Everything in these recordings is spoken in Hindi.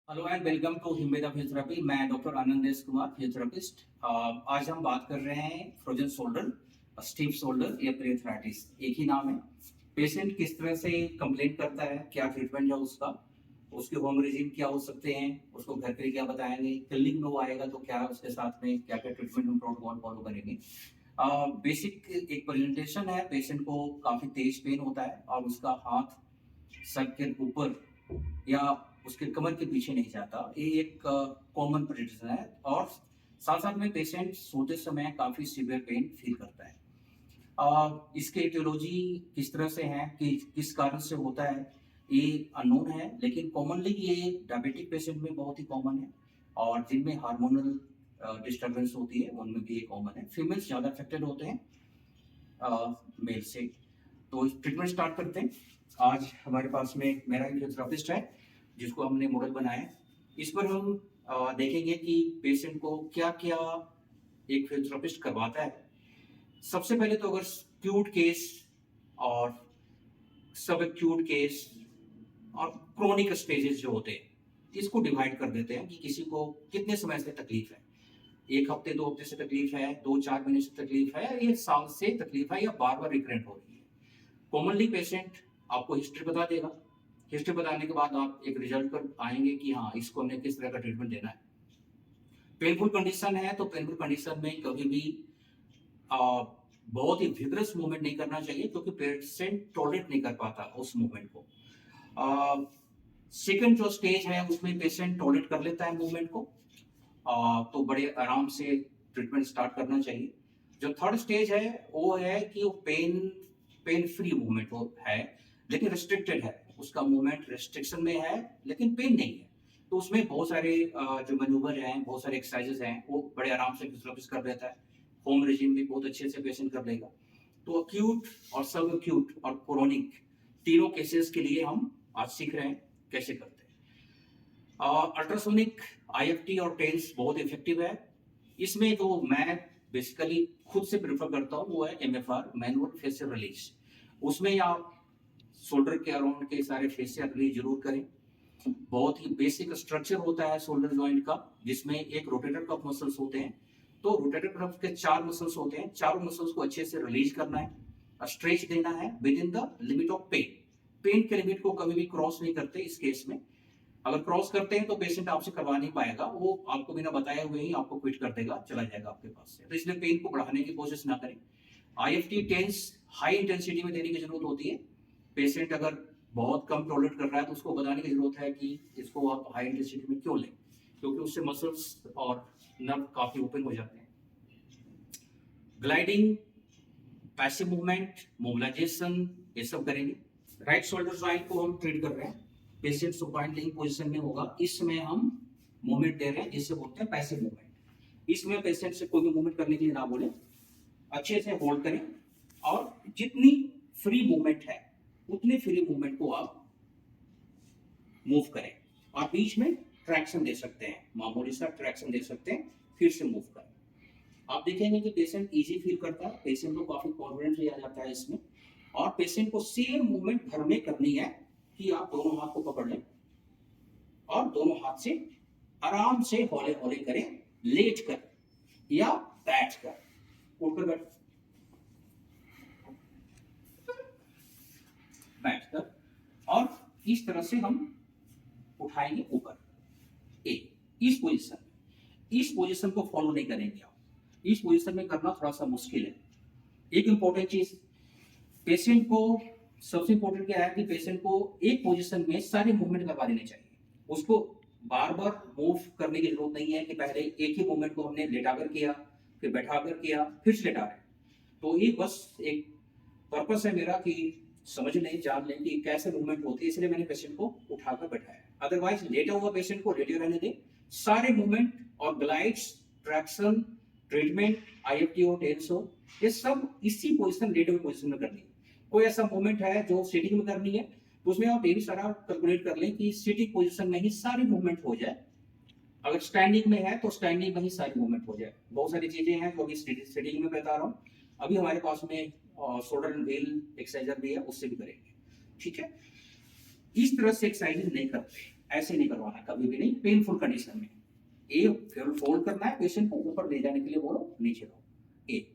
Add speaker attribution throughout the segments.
Speaker 1: हेलो एंड वेलकम टू हिम्मेदा फिजियोथेरेपी। मैं डॉक्टर आनंदेश कुमार, फिजियोथेरेपिस्ट। आज हम बात कर रहे हैं फ्रोजन शोल्डर, स्टीफ शोल्डर या पेरिथराइटिस, एक ही नाम है। पेशेंट किस तरह से कंप्लेंट करता है, क्या ट्रीटमेंट है उसका, उसके होम रेजिम क्या हो सकते हैं, उसको घर पे क्या बताएंगे, क्लिनिक में वो आएगा तो क्या उसके साथ में क्या क्या ट्रीटमेंट हम प्रोटोकॉल फॉलो करेंगे। बेसिक एक प्रेजेंटेशन है। पेशेंट को काफ़ी तेज पेन होता है और उसका हाथ सर के ऊपर या उसके कमर के पीछे नहीं जाता। ये एक कॉमन प्रेडिक्शन है और साथ साथ में पेशेंट सोते समय काफ़ी सीवियर पेन फील करता है। इसके एटियोलॉजी किस तरह से है, कि किस कारण से होता है, ये अननोन है, लेकिन कॉमनली ये डायबिटिक पेशेंट में बहुत ही कॉमन है और जिनमें हार्मोनल डिस्टर्बेंस होती है उनमें भी ये कॉमन है। फीमेल्स ज़्यादा अफेक्टेड होते हैं मेल से। तो ट्रीटमेंट स्टार्ट करते हैं। आज हमारे पास में मेरा एक फिजियोथेरेपिस्ट है जिसको हमने मॉडल बनाया है। इस पर हम देखेंगे कि पेशेंट को क्या क्या एक फिजियोथेरेपिस्ट करवाता है। सबसे पहले तो अगर एक्यूट केस और सब एक्यूट केस और क्रोनिक स्टेजेस जो होते हैं इसको डिवाइड कर देते हैं कि किसी को कितने समय से तकलीफ है। 1 हफ्ते 2 हफ्ते से तकलीफ है, 2-4 महीने से तकलीफ है, 1 साल से तकलीफ है या बार-बार रिकरेंट हो रही है। कॉमनली पेशेंट आपको हिस्ट्री बता देगा। हिस्ट्री बताने के बाद आप एक रिजल्ट पर आएँगे कि हाँ, इसको हमें किस तरह का ट्रीटमेंट देना है। पेनफुल कंडीशन है तो पेनफुल कंडीशन में कभी भी अ, बहुत ही विगरस मूवमेंट नहीं करना चाहिए क्योंकि पेशेंट टॉलरेट नहीं कर पाता उस मूवमेंट को। सेकंड जो स्टेज है उसमें पेशेंट टॉलरेट कर लेता है मूवमेंट को। तो बड़े आराम से ट्रीटमेंट स्टार्ट करना चाहिए। जो थर्ड स्टेज है वो है कि वो पेन फ्री मूवमेंट वो है, लेकिन रिस्ट्रिक्टेड है। उसका मूवमेंट रिस्ट्रिक्शन में है लेकिन पेन नहीं है। तो उसमें बहुत सारे जो मैनूवर हैं, बहुत सारे एक्सरसाइजेस हैं, वो बड़े आराम से फिजियोथेरेपिस्ट कर देता है। होम रेजिम भी बहुत अच्छे से पेशेंट कर लेगा। तो अक्यूट और सब अक्यूट और क्रोनिक तीनों केसेस के लिए हम आज सीख रहे हैं कैसे करते हैं। अल्ट्रासोनिक आईएफटी और टेंस बहुत इफेक्टिव है। इसमें जो मैं बेसिकली खुद से प्रेफर करता हूँ वो है एमएफआर, मैनुअल फेशियल रिलीज। उसमें आप शोल्डर के अराउंड के सारे फेशियल रिलीज जरूर करें। बहुत ही बेसिक स्ट्रक्चर होता है शोल्डर जॉइंट का, जिसमें एक रोटेटर कफ मसल्स होते हैं। तो रोटेटर कफ के 4 मसल्स होते हैं, चारों मसल्स को अच्छे से रिलीज करना है, स्ट्रेच देना है within the limit of pain. Pain के लिमिट को कभी भी क्रॉस नहीं करते इस केस में। अगर क्रॉस करते हैं तो पेशेंट आपसे करवा नहीं पाएगा, वो आपको बिना बताए हुए ही आपको क्विट कर देगा, चला जाएगा आपके पास से। तो इसलिए पेन को बढ़ाने की कोशिश ना करें। आईएफटी टेंस हाई इंटेंसिटी में देने की जरूरत होती है। पेशेंट अगर बहुत कम टॉलरेट कर रहा है तो उसको बताने की जरूरत है कि इसको आप हाई इंटेंसिटी में क्यों लें, क्योंकि उससे मसल्स और नर्व काफी ओपन हो जाते हैं। ग्लाइडिंग, पैसिव मूवमेंट, मोबिलाइजेशन, ये सब करेंगे। राइट शोल्डर जॉइंट को हम ट्रीट कर रहे हैं। पेशेंट सुपाइन लिंग पोजीशन में होगा, इसमें हम मूवमेंट दे रहे हैं जिसे बोलते हैं पैसिव मूवमेंट। इसमें पेशेंट से कोई भी मूवमेंट करने के लिए ना बोले, अच्छे से होल्ड करें और जितनी फ्री मूवमेंट है उतने फ्री मूवमेंट को आप मूव करें और बीच में ट्रैक्शन दे सकते हैं, मामूली सा ट्रैक्शन दे सकते हैं, फिर से मूव करें। आप देखेंगे कि पेशेंट इजी फील करता है, पेशेंट को काफी कॉन्फिडेंस आ जाता है इसमें। और पेशेंट को सेम मूवमेंट घर में करनी है कि आप दोनों हाथ को पकड़ लें और दोनों हाथ से आराम से हौले हौले करें, लेट कर या बैठ कर, उठकर बैठ कर, और इस तरह से हम उठाएंगे ऊपर। इस पोजीशन को फॉलो नहीं करेंगे आप। इस पोजीशन में करना थोड़ा सा मुश्किल है। एक इंपॉर्टेंट चीज, पेशेंट को सबसे इंपॉर्टेंट क्या है कि पेशेंट को एक पोजीशन में सारे मूवमेंट करवा देने चाहिए। उसको बार बार मूव करने की जरूरत नहीं है कि पहले एक ही मूवमेंट को हमने लेटाकर किया, फिर बैठाकर किया, फिर से लेटा रहे। तो ये बस एक पर्पस है मेरा कि समझ लें, जान लें कि कैसे मूवमेंट होती है, इसलिए मैंने पेशेंट को उठाकर बैठाया। अदरवाइज लेटा हुआ पेशेंट को लेटे रहने दें। सारे मूवमेंट और ग्लाइड्स, ट्रैक्शन, ट्रीटमेंट, आईएफटी हो, टेंस हो, ये सब इसी पोजीशन, लेटे हुए पोजीशन में करनी है। कोई ऐसा मूवमेंट है जो सिटिंग में करनी है तो उसमें आप ये भी सारा कैलकुलेट कर लें कि सिटिंग पोजीशन में ही सारी मूवमेंट हो जाए। अगर स्टैंडिंग में है तो स्टैंडिंग में ही सारी मूवमेंट हो जाए। बहुत सारी चीजें हैं जो अभी सिटिंग में बता रहा हूँ। अभी हमारे पास में शोल्डर एंड व्हील एक्सरसाइजर भी है, उससे भी करेंगे। ठीक है, इस तरह से एक्सरसाइज नहीं करते। ऐसे नहीं करवाना कभी भी नहीं, पेनफुल कंडीशन में। ए फिर फोल्ड करना है, पेशेंट को ऊपर ले जाने के लिए बोलो, नीचे लो। ए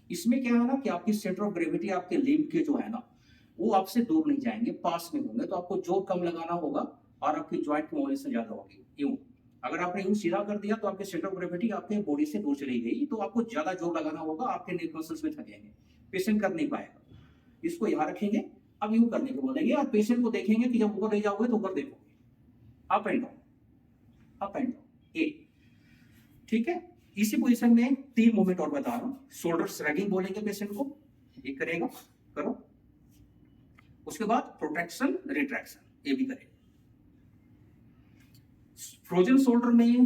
Speaker 1: इसमें क्या है ना कि आपकी सेंटर ऑफ ग्रेविटी आपके लिम्ब के जो है ना वो आपसे दूर नहीं जाएंगे, पास में होंगे, तो आपको जोर कम लगाना होगा और आपकी ज्वाइंट की मोबिलिटी ज्यादा होगी। यूं अगर आपने यूं सीधा कर दिया तो आपके सेंटर ऑफ ग्रेविटी आपके बॉडी से दूर चली गई, तो आपको ज्यादा जोर लगाना होगा, आपके नेक मसल्स में थकेंगे, पेशेंट कर नहीं पाएगा। इसको यहाँ रखेंगे, अब यूं करने को बोलेंगे और पेशेंट को देखेंगे कि जब ऊपर ले जाओगे तो ऊपर देखोगे, up and down, up and down. ए ठीक है, इसी पोजीशन में 3 मूवमेंट और बता रहा हूं। शोल्डर श्रैगिंग बोलेंगे पेशेंट को, ये करेगा, करो। उसके बाद प्रोट्रैक्शन रिट्रैक्शन, ये भी करेगा। फ्रोजन शोल्डर में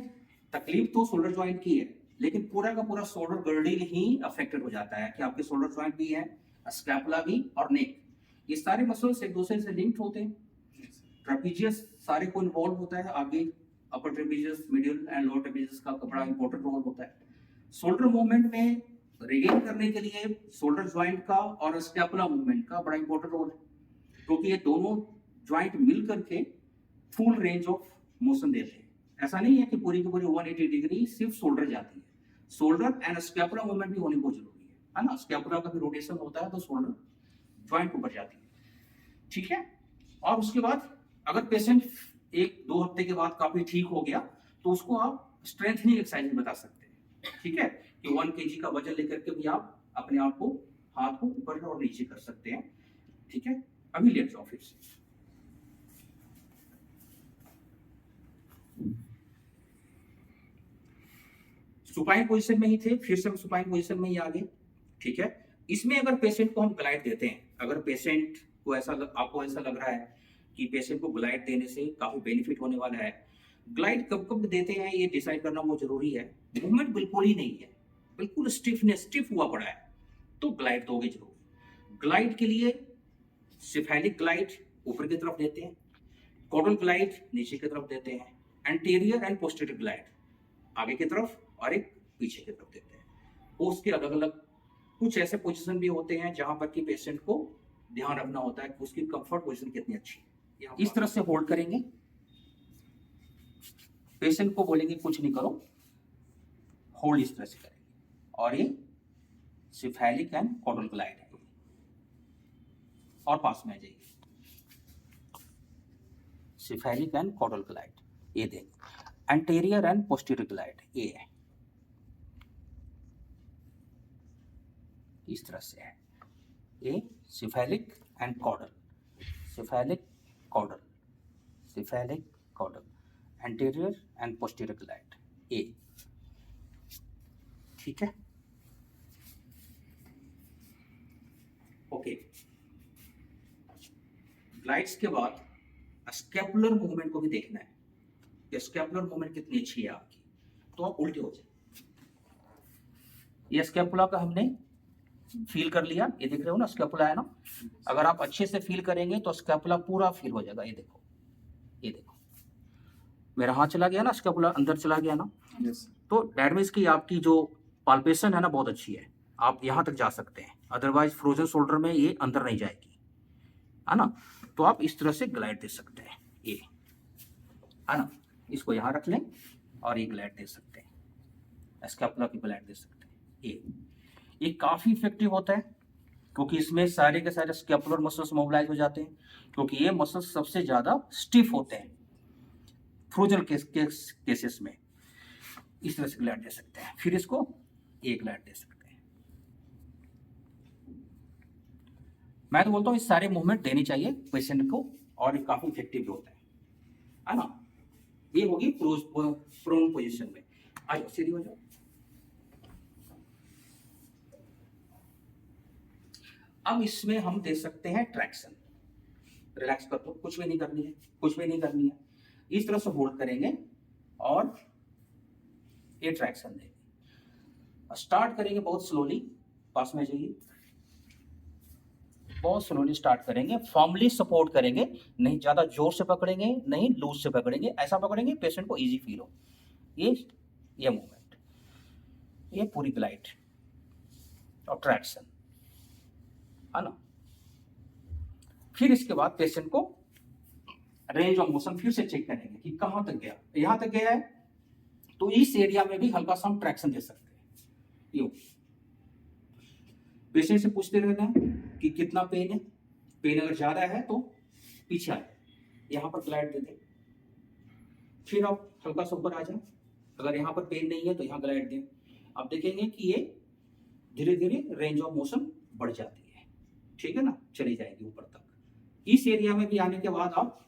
Speaker 1: तकलीफ तो शोल्डर ज्वाइंट की है, लेकिन पूरा का पूरा शोल्डर गर्डिल ही अफेक्टेड हो जाता है कि आपके शोल्डर ज्वाइंट भी है, स्कैपुला भी और नेक, ये सारे मसल्स एक दूसरे से लिंक्ड होते हैं। ट्रेपीजियस सारे को इन्वॉल्व होता है, आगे upper trapezius, middle and lower trapezius का बड़ा इंपॉर्टेंट रोल होता है। शोल्डर मूवमेंट में रिगेन करने के लिए शोल्डर ज्वाइंट का और स्कैपुला मूवमेंट का बड़ा इंपॉर्टेंट रोल है, क्योंकि ये दोनों ज्वाइंट मिल करके फुल रेंज ऑफ मोशन देते हैं। ऐसा नहीं है कि पूरी की पूरी 180 डिग्री सिर्फ शोल्डर जाती है, शोल्डर एंड स्कैपुला मूवमेंट भी होनी बहुत जरूरी है ना। स्कैपुला का भी रोटेशन होता है तो शोल्डर ज्वाइंट ऊपर जाती है, ठीक है। और उसके बाद अगर पेशेंट 1-2 हफ्ते के बाद काफी ठीक हो गया तो उसको आप स्ट्रेंथनिंग एक्सरसाइज बता सकते हैं, ठीक है, कि 1 kg का वजन लेकर के भी आप अपने आप को, हाथ को ऊपर और नीचे कर सकते हैं, ठीक है। अभी लेट जाओ फिर से, सुपाइन पोजीशन में ही थे, फिर से हम सुपाइन पोजीशन में ही आ गए, ठीक है। इसमें अगर पेशेंट को हम ग्लाइड देते हैं, अगर पेशेंट को आपको ऐसा लग रहा है कि पेशेंट को ग्लाइड देने से काफी बेनिफिट होने वाला है, ग्लाइड कब कब देते हैं ये डिसाइड करना बहुत जरूरी है। मूवमेंट बिल्कुल ही नहीं है, बिल्कुल स्टिफ हुआ पड़ा है, तो ग्लाइड दोगे जरूर। ग्लाइड के लिए सिफेलिक ग्लाइड ऊपर की तरफ देते हैं, कॉडल ग्लाइड नीचे की तरफ देते हैं, एंटीरियर एंड पोस्टीरियर ग्लाइड आगे की तरफ और एक पीछे की तरफ देते हैं। वो उसके अलग अलग कुछ ऐसे पोजीशन भी होते हैं जहां पर कि पेशेंट को ध्यान रखना होता है कि उसकी कंफर्ट पोजीशन कितनी अच्छी है। इस तरह से होल्ड करेंगे, पेशेंट को बोलेंगे कुछ नहीं करो, होल्ड इस तरह से करेंगे, और ये सिफेलिक एंड कॉडल ग्लाइड है। और पास में आ जाइए, सिफेलिक एंड कॉडल ग्लाइड, ये देंगे। एंटीरियर एंड पोस्टीरियर ग्लाइड ये है, इस तरह से है, ये cephalic and caudal, cephalic caudal, cephalic caudal, anterior and posterior glide ए, ठीक है। ओके, ग्लाइड्स के बाद स्कैपुलर मूवमेंट को भी देखना है कि स्कैपुलर मूवमेंट कितनी अच्छी है आपकी, तो आप उल्टे हो जाए। ये स्कैपुला का हमने फील कर लिया, ये देख रहे हो ना स्कैपुला है ना, अगर आप अच्छे से फील करेंगे तो स्कैपुला पूरा फील हो जाएगा। ये देखो, ये देखो, मेरा हाथ चला गया ना, स्कैपुला अंदर चला गया ना, तो दैट मींस कि आपकी जो पाल्पेशन है ना बहुत अच्छी है, आप यहाँ तक जा सकते हैं, अदरवाइज फ्रोजन शोल्डर में ये अंदर नहीं जाएगी, है ना। तो आप इस तरह से ग्लाइड दे सकते हैं, ये है ना, इसको यहाँ रख लें और ये ग्लाइड दे सकते हैं, स्कैपुला की ग्लाइड दे सकते हैं। ये काफी इफेक्टिव होता है क्योंकि इसमें सारे के सारे स्कैपुलर मसल्स मोबिलाइज हो जाते हैं, क्योंकि ये मसल्स सबसे ज्यादा स्टिफ होते हैं फ्रोजन केसेस में। इस तरह से ग्लाइड दे सकते हैं, फिर इसको एक ग्लाइड दे सकते हैं। मैं तो बोलता हूँ इस सारे मूवमेंट देनी चाहिए पेशेंट को, और ये काफी इफेक्टिव भी होता है ना। ये होगी प्रोन पोजीशन में। आ जाओ, सीधी हो जाओ। अब इसमें हम दे सकते हैं ट्रैक्शन, रिलैक्स कर दो, कुछ भी नहीं करनी है, कुछ भी नहीं करनी है, इस तरह से होल्ड करेंगे और ये ट्रैक्शन देंगे। स्टार्ट करेंगे बहुत स्लोली, पास में जाइए, बहुत स्लोली स्टार्ट करेंगे, फॉर्मली सपोर्ट करेंगे, नहीं ज्यादा जोर से पकड़ेंगे, नहीं लूज से पकड़ेंगे, ऐसा पकड़ेंगे पेशेंट को इजी फील हो। ये मूवमेंट, ये पूरी ग्लाइड और ट्रैक्शन, है ना। फिर इसके बाद पेशेंट को रेंज ऑफ मोशन फिर से चेक करेंगे कि कहाँ तक गया, यहाँ तक गया है तो इस एरिया में भी हल्का सा हम ट्रैक्शन दे सकते हैं। यो पेशेंट से पूछते रहना है कि कितना पेन है, पेन अगर ज्यादा है तो पीछे आए, यहाँ पर ग्लाइड दे दें, फिर आप हल्का सा ऊपर आ जाए, अगर यहाँ पर पेन नहीं है तो यहाँ ग्लाइड दें। आप देखेंगे कि ये धीरे धीरे रेंज ऑफ मोशन बढ़ जाती है, ठीक है ना, चली जाएगी ऊपर तक। इस एरिया में भी आने के बाद आप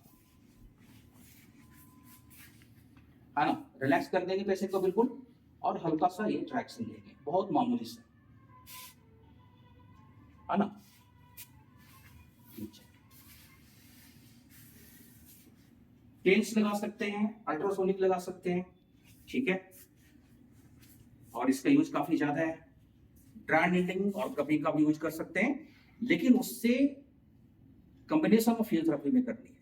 Speaker 1: है ना रिलैक्स कर देंगे पेशेंट को बिल्कुल, और हल्का सा ये ट्रैक्शन देंगे, बहुत मामूली से, है ना। टेंस लगा सकते हैं, अल्ट्रासोनिक लगा सकते हैं, ठीक है, और इसका यूज काफी ज्यादा है। ड्राई नीडलिंग और कपिंग का भी यूज कर सकते हैं, लेकिन उससे कॉम्बिनेशन ऑफ फिजियोथेरेपी में करनी है,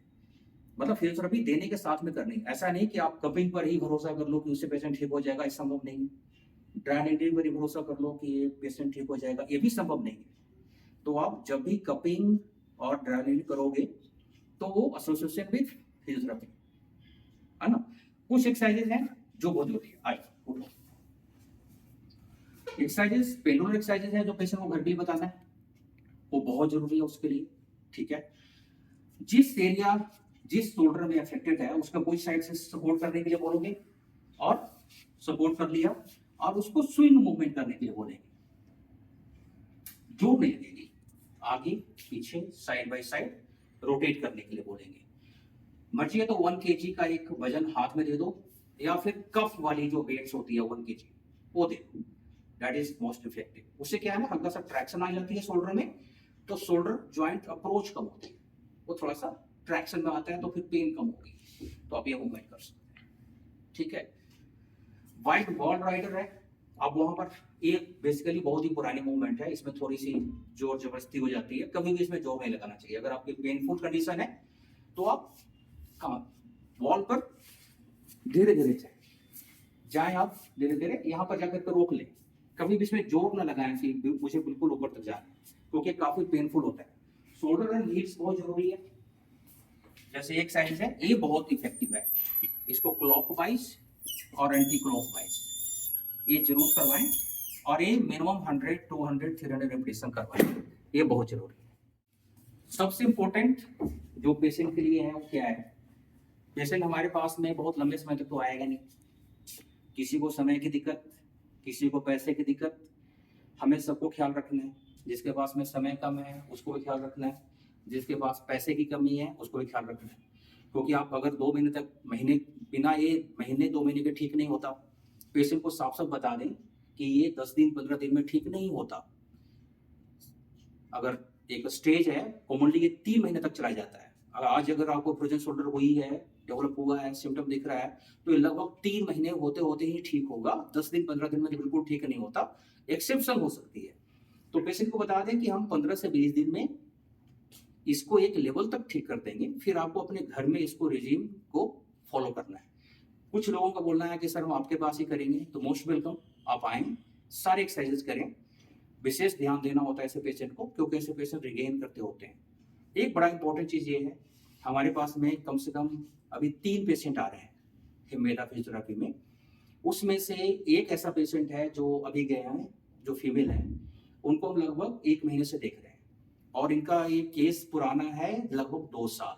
Speaker 1: मतलब फिजियोथेरेपी देने के साथ में करनी है। ऐसा नहीं कि आप कपिंग पर ही भरोसा कर लो कि उससे पेशेंट ठीक हो जाएगा, ये संभव नहीं है। ड्राई नीडलिंग पर ही भरोसा कर लो कि ये पेशेंट ठीक हो जाएगा, ये भी संभव नहीं है। तो आप जब भी कपिंग और ड्राई नीडलिंग करोगे तो वो एसोसिएशन विद फिजियोथेरेपी, है ना। कुछ एक्सरसाइजेज हैं जो बहुत जरूरी है। आइए एक्सरसाइजेज, पेंडुलम एक्सरसाइजेज है जो पेशेंट को घर पे बताना है, वो बहुत जरूरी है उसके लिए, ठीक है। जिस एरिया, जिस शोल्डर में अफेक्टेड है उसका कोई साइड से सपोर्ट करने के लिए बोलोगे, और सपोर्ट कर लिया, और उसको स्विंग मूवमेंट करने के लिए बोलेंगे, जोर नहीं लगेगी, आगे पीछे साइड बाय साइड रोटेट करने के लिए बोलेंगे। मर्जी है तो 1 kg का एक वजन हाथ में दे दो, या फिर कफ वाली जो वेट्स होती है 1 kg वो दे दो, दैट इज मोस्ट इफेक्टिव। उससे क्या है ना, हल्का सा ट्रैक्शन आ जाती है शोल्डर में, तो शोल्डर जॉइंट अप्रोच कम होती है, वो थोड़ा सा ट्रैक्शन में आता है, तो फिर पेन कम होगी, तो आप ये मूवमेंट कर सकते हैं, ठीक है। वाइट बॉल राइडर है, अब वहां पर एक बेसिकली बहुत ही पुरानी मूवमेंट है, इसमें थोड़ी सी जोर जबरदस्ती हो जाती है, कभी भी इसमें जोर नहीं लगाना चाहिए। अगर आपकी पेनफुल कंडीशन है तो आप वॉल पर धीरे धीरे जाए, आप धीरे धीरे यहाँ पर जाकर के रोक ले, कभी भी इसमें जोर ना लगाएं कि मुझे बिल्कुल ऊपर तक जाए, क्योंकि काफी पेनफुल होता है। शोल्डर एंड नीड्स बहुत जरूरी है। जैसे एक एक्सरसाइज है, ये बहुत इफेक्टिव है, इसको क्लॉकवाइज और एंटी क्लॉकवाइज ये जरूर करवाएं, और ये मिनिमम 100, 200, 300 रेपिटेशन करवाएं, ये बहुत जरूरी है। सबसे इंपॉर्टेंट जो पेशेंट के लिए है वो क्या है, पेशेंट हमारे पास में बहुत लंबे समय तक तो आएगा नहीं, किसी को समय की दिक्कत, किसी को पैसे की दिक्कत, हमें सबको ख्याल रखना है। जिसके पास में समय कम है उसको भी ख्याल रखना है, जिसके पास पैसे की कमी है उसको भी ख्याल रखना है, क्योंकि आप अगर 2 महीने तक, महीने बिना ये महीने 2 महीने के ठीक नहीं होता, पेशेंट को साफ साफ बता दें कि ये 10 दिन 15 दिन में ठीक नहीं होता। अगर एक स्टेज है कॉमनली ये 3 महीने तक चला जाता है, आज अगर आपको फ्रोजन शोल्डर हुई है, डेवलप हुआ है, सिम्टम दिख रहा है, तो ये लगभग 3 महीने होते होते ही ठीक होगा, 10 दिन 15 दिन में बिल्कुल ठीक नहीं होता, एक्सेप्शन हो सकती है। तो पेशेंट को बता दें कि हम 15 से 20 दिन में इसको एक लेवल तक ठीक कर देंगे, फिर आपको अपने घर में इसको रिजीम को फॉलो करना है। कुछ लोगों का बोलना है कि सर हम आपके पास ही करेंगे, तो मोस्ट वेलकम, आप आए, सारे एक्सरसाइजेस करें। विशेष ध्यान देना होता है ऐसे पेशेंट को, क्योंकि ऐसे पेशेंट रिगेन करते होते हैं। एक बड़ा इंपॉर्टेंट चीज ये है, हमारे पास में कम से कम अभी 3 पेशेंट आ रहे हैं हिमेडा फिजियोथेरेपी में, उसमें से एक ऐसा पेशेंट है जो अभी गया है, जो फीमेल है, उनको हम लगभग 1 महीने से देख रहे हैं, और इनका ये केस पुराना है लगभग 2 साल।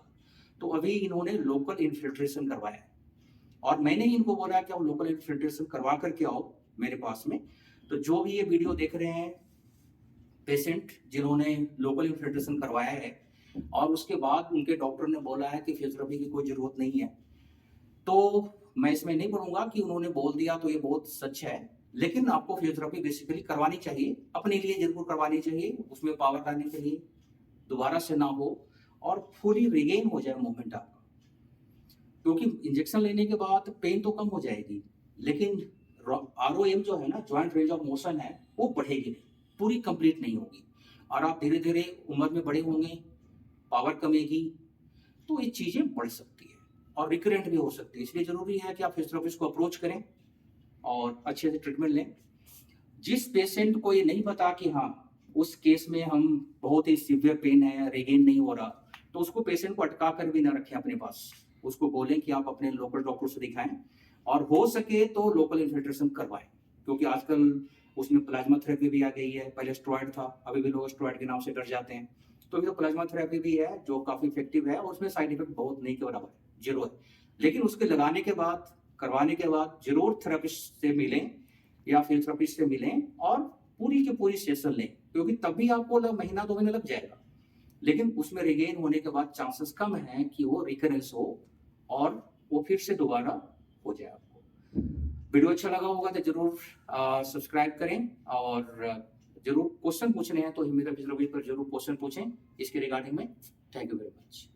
Speaker 1: तो अभी इन्होंने लोकल इन्फिल्ट्रेशन करवाया, और मैंने ही इनको बोला कि आप लोकल इन्फिल्ट्रेशन करवा करके आओ मेरे पास में। तो जो भी ये वीडियो देख रहे हैं पेशेंट जिन्होंने लोकल इन्फिल्ट्रेशन करवाया है, और उसके बाद उनके डॉक्टर ने बोला है कि फिजियोथेरेपी की कोई जरूरत नहीं है, तो मैं इसमें नहीं बोलूंगा कि उन्होंने बोल दिया तो ये बहुत सच है, लेकिन आपको फिजियोथेरेपी बेसिकली करवानी चाहिए, अपने लिए जरूर करवानी चाहिए, उसमें पावर लाने के लिए, दोबारा से ना हो, और फुली रिगेन हो जाए मूवमेंट आपका। क्योंकि इंजेक्शन लेने के बाद पेन तो कम हो जाएगी, लेकिन ROM जो है ना, जॉइंट रेंज ऑफ मोशन है, वो बढ़ेगी नहीं, पूरी कंप्लीट नहीं होगी, और आप धीरे धीरे उम्र में बड़े होंगे, पावर कमेगी, तो ये चीजें बढ़ सकती है और रिकरेंट भी हो सकती है। इसलिए जरूरी है कि आप फिजियोथेरेपिस्ट को अप्रोच करें और अच्छे से ट्रीटमेंट लें। जिस पेशेंट को ये नहीं पता कि हाँ उस केस में हम बहुत ही सीवियर पेन है, रिगेन नहीं हो रहा, तो उसको पेशेंट को अटका कर भी ना रखें अपने पास, उसको बोलें कि आप अपने लोकल डॉक्टर से दिखाएं और हो सके तो लोकल इन्फिल्ट्रेशन करवाएं, क्योंकि आजकल उसमें प्लाज्मा थेरेपी भी आ गई है। पहले स्टेरॉइड था, अभी भी लोग स्टेरॉइड के नाम से डर जाते हैं। तो अभी तो प्लाज्मा थेरेपी भी है जो काफी इफेक्टिव है और उसमें साइड इफेक्ट बहुत नहीं के बराबर है, जीरो है। लेकिन उसके लगाने के बाद, करवाने के बाद जरूर थेरेपिस्ट से मिलें या फिजियोथेरेपिस्ट से मिलें और पूरी की पूरी सेशन लें, क्योंकि तभी आपको महीना 2 महीने लग जाएगा, लेकिन उसमें रिगेन होने के बाद चांसेस कम है कि वो रिकरेंस हो और वो फिर से दोबारा हो जाए। आपको वीडियो अच्छा लगा होगा तो जरूर सब्सक्राइब करें और जरूर क्वेश्चन पूछने हैं तो हिमेश फिजियोथेरेपी पर जरूर क्वेश्चन पूछें इसके रिगार्डिंग में। Thank you very much.